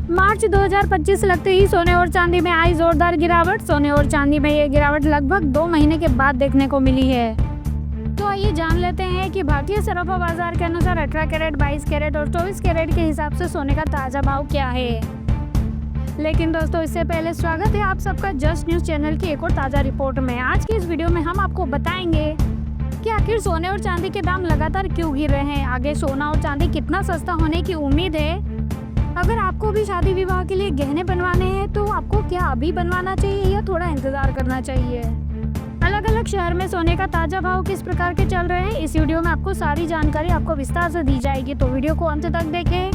मार्च 2025 लगते ही सोने और चांदी में आई जोरदार गिरावट। सोने और चांदी में ये गिरावट लगभग 2 महीने के बाद देखने को मिली है। तो आइए जान लेते हैं कि भारतीय सराफा बाजार के अनुसार 18 कैरेट, 22 कैरेट और 24 कैरेट के हिसाब से सोने का ताज़ा भाव क्या है। लेकिन दोस्तों, इससे पहले स्वागत है आप सबका जस्ट न्यूज़ चैनल की एक और ताज़ा रिपोर्ट में। आज की इस वीडियो में हम आपको बताएंगे कि आखिर सोने और चांदी के दाम लगातार क्यों गिर रहे हैं, आगे सोना और चांदी कितना सस्ता होने की उम्मीद है। अगर आपको भी शादी विवाह के लिए गहने बनवाने हैं तो आपको क्या अभी बनवाना चाहिए या थोड़ा इंतजार करना चाहिए। अलग अलग शहर में सोने का ताज़ा भाव किस प्रकार के चल रहे हैं, इस वीडियो में आपको सारी जानकारी आपको विस्तार से दी जाएगी। तो वीडियो को अंत तक देखें,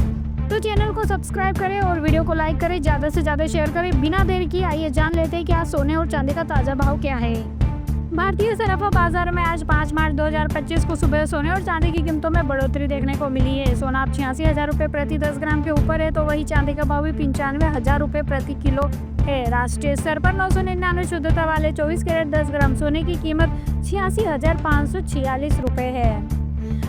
तो चैनल को सब्सक्राइब करें और वीडियो को लाइक करें, ज़्यादा से ज़्यादा शेयर करें। बिना देर की आइए जान लेते हैं कि आज सोने और चांदी का ताज़ा भाव क्या है। भारतीय सराफा बाजार में आज 5 मार्च 2025 को सुबह सोने और चांदी की कीमतों में बढ़ोतरी देखने को मिली है। सोना अब 86,000 रुपये प्रति 10 ग्राम के ऊपर है, तो वही चांदी का भाव भी 95,000 रुपये प्रति किलो है। राष्ट्रीय स्तर पर 999 शुद्धता वाले 24 कैरेट 10 ग्राम सोने की कीमत 86,546 रुपये है।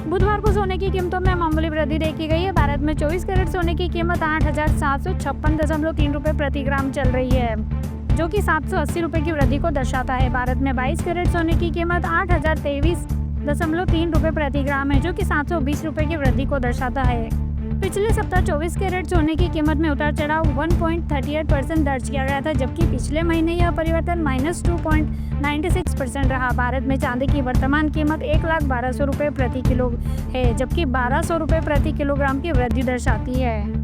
बुधवार को सोने की कीमतों में मामूली वृद्धि देखी गई है। भारत में 24 कैरेट सोने की कीमत 8,756.3 रुपये प्रति ग्राम चल रही है, जो कि 780 रुपये की वृद्धि को दर्शाता है। भारत में 22 कैरेट सोने की कीमत 8,023.3 रुपये प्रति ग्राम है, जो कि 720 रुपये की वृद्धि को दर्शाता है। पिछले सप्ताह 24 कैरेट सोने की कीमत में उतार चढ़ाव 1.38% दर्ज किया गया था, जबकि पिछले महीने यह परिवर्तन -2.96% रहा। भारत में चांदी की वर्तमान कीमत 1,12,000 रुपये प्रति किलो है, जबकि 1,200 रुपये प्रति किलोग्राम की वृद्धि दर्शाती है।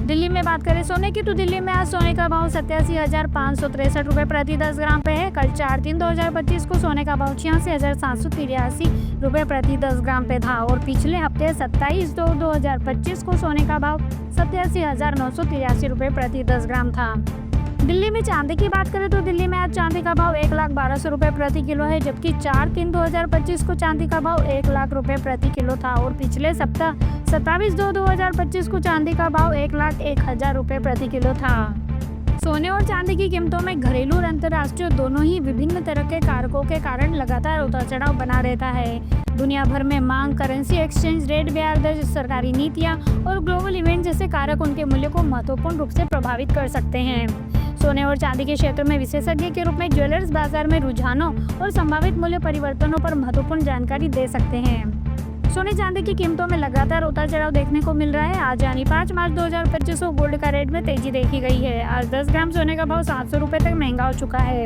दिल्ली में बात करें सोने की, तो दिल्ली में आज सोने का भाव 87,563 रुपये प्रति 10 ग्राम पे है। कल 4/3/2025 को सोने का भाव 86,783 रुपये प्रति 10 ग्राम पे था और पिछले हफ्ते 27/2/2025 को सोने का भाव 87,983 रुपये प्रति 10 ग्राम था। दिल्ली में चांदी की बात करें तो दिल्ली में आज चांदी का भाव 1,12,000 रुपये प्रति किलो है, जबकि 4/3/2025 को चांदी का भाव 1,00,000 रुपये प्रति किलो था और पिछले सप्ताह 27/2/2025 को चांदी का भाव 1,01,000 रुपये प्रति किलो था। सोने और चांदी की कीमतों में घरेलू और अंतर्राष्ट्रीय दोनों ही विभिन्न तरह के कारकों के कारण लगातार उतार चढ़ाव बना रहता है। दुनिया भर में मांग, करेंसी एक्सचेंज रेट, ब्याज दर, सरकारी नीतियां और ग्लोबल इवेंट जैसे कारक उनके मूल्य को महत्वपूर्ण रूप से प्रभावित कर सकते हैं। सोने और चांदी के क्षेत्र में विशेषज्ञ के रूप में ज्वेलर्स बाजार में रुझानों और संभावित मूल्य परिवर्तनों पर महत्वपूर्ण जानकारी दे सकते हैं। सोने चांदी की कीमतों में लगातार उतार चढ़ाव देखने को मिल रहा है। आज यानी 5 मार्च 2025 को गोल्ड का रेट में तेजी देखी गई है। आज 10 ग्राम सोने का भाव 700 रुपये तक महंगा हो चुका है।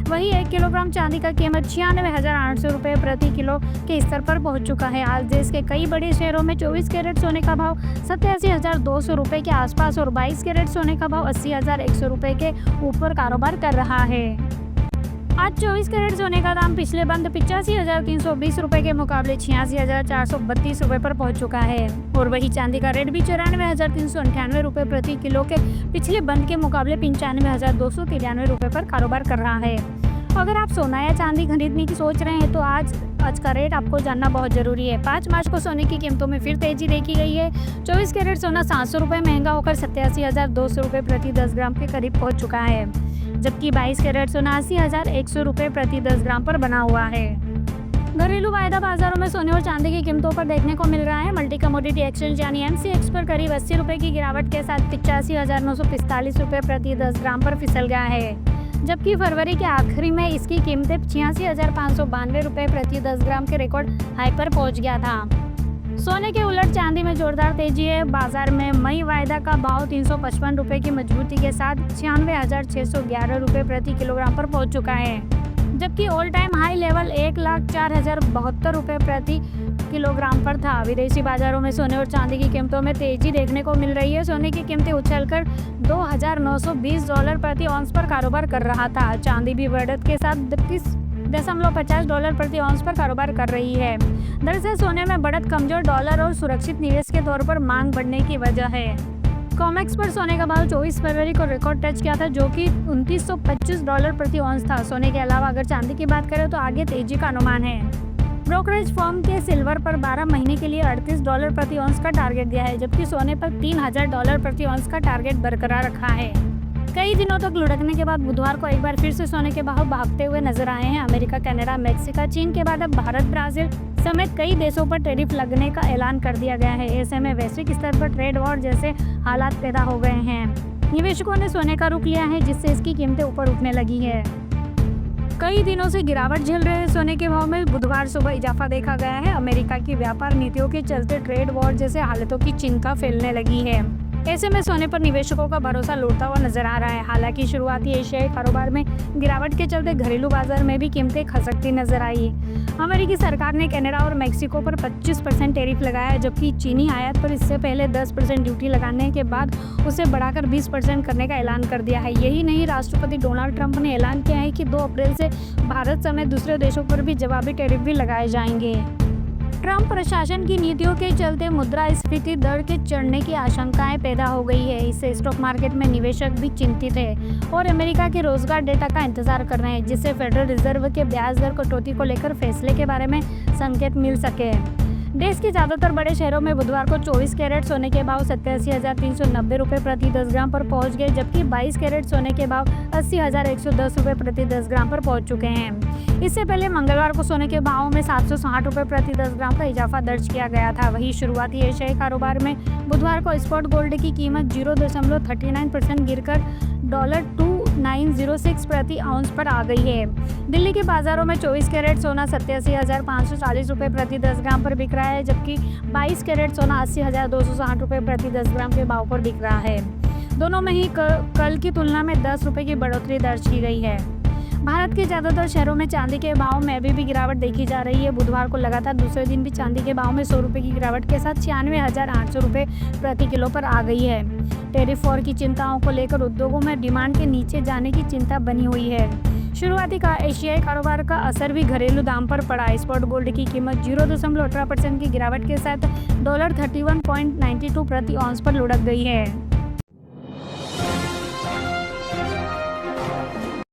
वहीं 1 किलोग्राम चांदी का कीमत 96,800 रुपये प्रति किलो के स्तर पर पहुंच चुका है। आज देश के कई बड़े शहरों में 24 कैरेट सोने का भाव 87,200 रुपये के आसपास और 22 कैरेट सोने का भाव 80,100 रुपये के ऊपर कारोबार कर रहा है। आज 24 कैरेट सोने का दाम पिछले बंद 85,320 रुपये के मुकाबले 86,432 रुपये पर पहुंच चुका है और वही चांदी का रेट भी 94,398 रुपये प्रति किलो के पिछले बंद के मुकाबले 95,293 रुपये पर कारोबार कर रहा है। अगर आप सोना या चांदी खरीदने की सोच रहे हैं तो आज का रेट आपको जानना बहुत जरूरी है। 5 मार्च को सोने की कीमतों में फिर तेजी देखी गई है। 24 कैरेट सोना 700 रुपये महंगा होकर 87,200 रुपये प्रति 10 ग्राम के करीब पहुंच चुका है, जबकि 22 कैरेट सोना 80,100 रुपये प्रति 10 ग्राम पर बना हुआ है। घरेलू वायदा बाजारों में सोने और चांदी की कीमतों पर देखने को मिल रहा है। मल्टी कमोडिटी एक्सचेंज यानी MCX पर करीब 80 रुपये की गिरावट के साथ 85,945 रुपये प्रति 10 ग्राम पर फिसल गया है, जबकि फरवरी के आखिरी में इसकी कीमतें 86,592 रुपये प्रति 10 ग्राम के रिकॉर्ड हाई पर पहुंच गया था। सोने के उलट चांदी में जोरदार तेजी है। बाजार में मई वायदा का भाव 355 रुपये की मजबूती के साथ 96,611 रुपये प्रति किलोग्राम पर पहुंच चुका है, जबकि ऑल टाइम हाई लेवल 1,04,072 रुपये प्रति किलोग्राम पर था। विदेशी बाजारों में सोने और चांदी की कीमतों में तेजी देखने को मिल रही है। सोने की कीमतें उछलकर $2,920 प्रति औंस पर कारोबार कर रहा था। चांदी भी बढ़त के साथ 32.50 डॉलर प्रति औंस पर कारोबार कर रही है। दरअसल सोने में बढ़त कमजोर डॉलर और सुरक्षित निवेश के तौर पर मांग बढ़ने की वजह है। कॉमेक्स पर सोने का भाव 24 फरवरी को रिकॉर्ड टच किया था, जो कि $2,925 प्रति औंस था। सोने के अलावा अगर चांदी की बात करें तो आगे तेजी का अनुमान है। ब्रोकरेज फर्म के सिल्वर पर 12 महीने के लिए $38 प्रति औंस का टारगेट दिया है, जबकि सोने पर $3,000 प्रति औंस का टारगेट बरकरार रखा है। कई दिनों तक लुढ़कने के बाद बुधवार को एक बार फिर से सोने के भाव भागते हुए नजर आए हैं। अमेरिका, कनाडा, मेक्सिको, चीन के बाद अब भारत, ब्राजील समेत कई देशों पर टैरिफ लगने का ऐलान कर दिया गया है। ऐसे में वैश्विक स्तर पर ट्रेड वॉर जैसे हालात पैदा हो गए हैं। निवेशकों ने सोने का रुख लिया है, जिससे इसकी कीमतें ऊपर उठने लगी है। कई दिनों से गिरावट झेल रहे सोने के भाव में बुधवार सुबह इजाफा देखा गया है। अमेरिका की व्यापार नीतियों के चलते ट्रेड वॉर जैसे हालातों की चिंता फैलने लगी है। ऐसे में सोने पर निवेशकों का भरोसा लौटता हुआ नजर आ रहा है। हालांकि शुरुआती एशियाई कारोबार में गिरावट के चलते घरेलू बाजार में भी कीमतें खसकती नजर आई। अमेरिकी सरकार ने कनाडा और मेक्सिको पर 25% टैरिफ लगाया है, जबकि चीनी आयात पर इससे पहले 10% ड्यूटी लगाने के बाद उसे बढ़ाकर 20% करने का ऐलान कर दिया है। यही नहीं, राष्ट्रपति डोनाल्ड ट्रंप ने ऐलान किया है कि 2 अप्रैल से भारत समेत दूसरे देशों पर भी जवाबी टैरिफ भी लगाए जाएंगे। ट्रंप प्रशासन की नीतियों के चलते मुद्रास्फीति दर के चढ़ने की आशंकाएं पैदा हो गई है। इससे स्टॉक मार्केट में निवेशक भी चिंतित है और अमेरिका के रोजगार डेटा का इंतजार कर रहे हैं, जिससे फेडरल रिजर्व के ब्याज दर कटौती को लेकर फैसले के बारे में संकेत मिल सके। देश के ज्यादातर बड़े शहरों में बुधवार को 24 कैरेट सोने के भाव 87,390 रुपये प्रति 10 ग्राम पर पहुंच गए, जबकि 22 कैरेट सोने के भाव 80,110 रुपये प्रति 10 ग्राम पर पहुंच चुके हैं। इससे पहले मंगलवार को सोने के भाव में 760 रुपये प्रति 10 ग्राम का इजाफा दर्ज किया गया था। वहीं शुरुआती एशियाई कारोबार में बुधवार को स्पॉट गोल्ड की कीमत 0.39% गिरकर $2,906 प्रति आउंस पर आ गई है। दिल्ली के बाजारों में 24 कैरेट सोना 87,540 रुपये प्रति 10 ग्राम पर बिक रहा है, जबकि 22 कैरेट सोना 80,260 रुपये प्रति 10 ग्राम के भाव पर बिक रहा है। दोनों में ही कल की तुलना में 10 रुपये की बढ़ोतरी दर्ज की गई है। भारत के ज्यादातर शहरों में चांदी के भाव में अभी भी गिरावट देखी जा रही है। बुधवार को लगातार दूसरे दिन भी चांदी के भाव में 100 रुपये की गिरावट के साथ 96,800 रुपये प्रति किलो पर आ गई है। टैरिफ वॉर की चिंताओं को लेकर उद्योगों में डिमांड के नीचे जाने की चिंता बनी हुई है। शुरुआती एशियाई कारोबार का असर भी घरेलू दाम पर पड़ा। स्पॉट गोल्ड की कीमत 0.18% की गिरावट के साथ $31.92 प्रति औंस पर लुढ़क गई है।